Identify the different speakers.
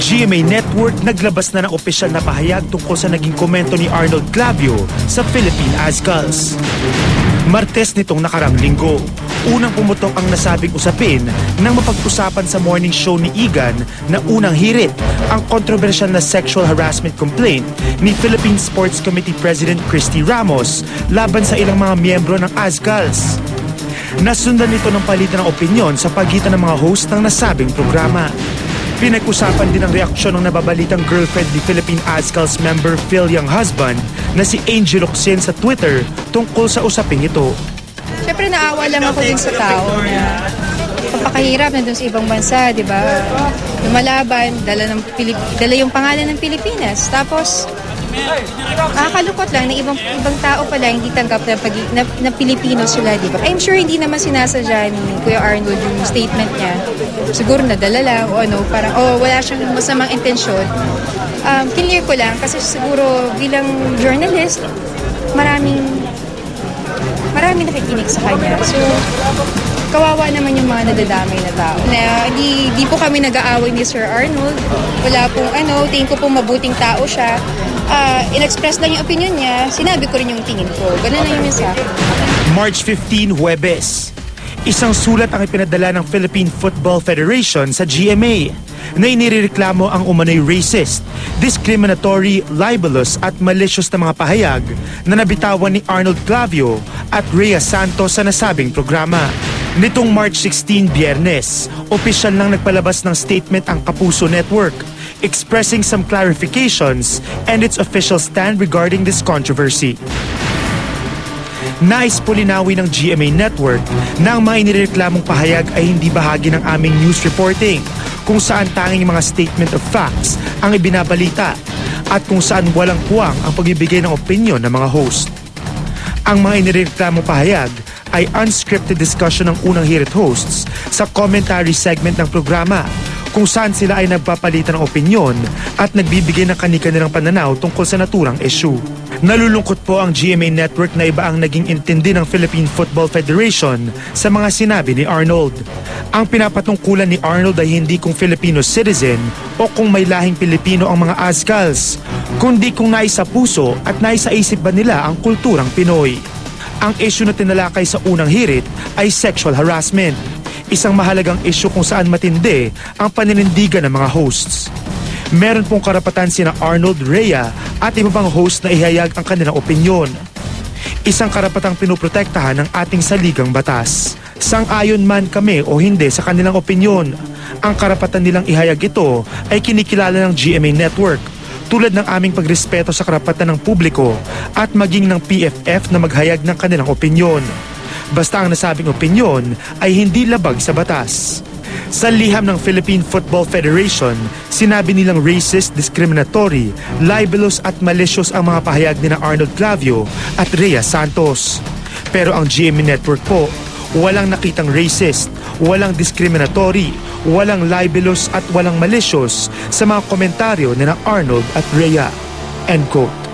Speaker 1: GMA Network naglabas na ng opisyal na pahayag tungkol sa naging komento ni Arnold Clavio sa Philippine Azkals. Martes nitong nakarang linggo, unang pumutok ang nasabing usapin nang mapag-usapan sa morning show ni Igan na unang hirit ang kontrobersyal na sexual harassment complaint ni Philippine Sports Committee President Christy Ramos laban sa ilang mga miyembro ng Azkals. Nasundan nito ng palitan ng opinyon sa pagitan ng mga host ng nasabing programa. Pinag-usapan din ang reaksyon ng nababalitang girlfriend ni Philippine Azkals member Phil Young husband na si Angel Locsin sa Twitter tungkol sa usaping ito.
Speaker 2: Siyempre naawa lang ako din sa tao na papakahirap na dun sa ibang bansa, di ba? Lumalaban, dala yung pangalan ng Pilipinas. Tapos, nakakalungkot lang na ibang tao pala hindi tanggap na Pilipino sila, di ba? I'm sure hindi naman sinasadya ni Kuya Arnold yung statement niya. Siguro nadala lang o ano, parang wala siyang masamang intensyon. Clear ko lang kasi siguro bilang journalist, maraming nakikinig sa kanya. So, kawawa naman yung mga nadadamay na tao. Na di po kami nag-aaway ni Sir Arnold. Wala pong tingin ko pong mabuting tao siya. In-express lang yung opinion niya, sinabi ko rin yung tingin ko. Ganun na yung sa akin.
Speaker 1: March 15, Huwebes. Isang sulat ang ipinadala ng Philippine Football Federation sa GMA na inireklamo ang umano'y racist, discriminatory, libelous at malicious na mga pahayag na nabitawan ni Arnold Clavio at Rhea Santos sa nasabing programa. Nitong March 16, Biyernes, opisyal nang nagpalabas ng statement ang Kapuso Network expressing some clarifications and its official stand regarding this controversy. Nais po linawin ng GMA Network na ang mga inireklamong pahayag ay hindi bahagi ng aming news reporting, kung saan tanging mga statement of facts ang ibinabalita at kung saan walang puwang ang pagbibigay ng opinion ng mga host. Ang mga inireklamong pahayag ay unscripted discussion ng unang hirit hosts sa commentary segment ng programa, kung saan sila ay nagpapalitan ng opinyon at nagbibigay ng kani-kanilang pananaw tungkol sa naturang issue. Nalulungkot po ang GMA Network na iba ang naging intindi ng Philippine Football Federation sa mga sinabi ni Arnold. Ang pinapatungkulan ni Arnold ay hindi kung Filipino citizen o kung may lahing Pilipino ang mga Azkals, kundi kung naisa puso at naisa isip ba nila ang kulturang Pinoy. Ang issue na tinalakay sa unang hirit ay sexual harassment, isang mahalagang issue kung saan matindi ang paninindigan ng mga hosts. Meron pong karapatan sina Arnold, Rhea at iba pang host na ihayag ang kanilang opinyon. Isang karapatang pinoprotektahan ng ating saligang batas. Sang-ayon man kami o hindi sa kanilang opinyon, ang karapatan nilang ihayag ito ay kinikilala ng GMA Network, tulad ng aming pagrespeto sa karapatan ng publiko at maging ng PFF na maghayag ng kanilang opinyon. Basta ang nasabing opinyon ay hindi labag sa batas. Sa liham ng Philippine Football Federation, sinabi nilang racist, discriminatory, libelous at malicious ang mga pahayag ni Arnold Clavio at Rhea Santos. Pero ang GMA Network po, walang nakitang racist, walang discriminatory, walang libelous at walang malicious sa mga komentaryo ni Arnold at Rhea. End quote.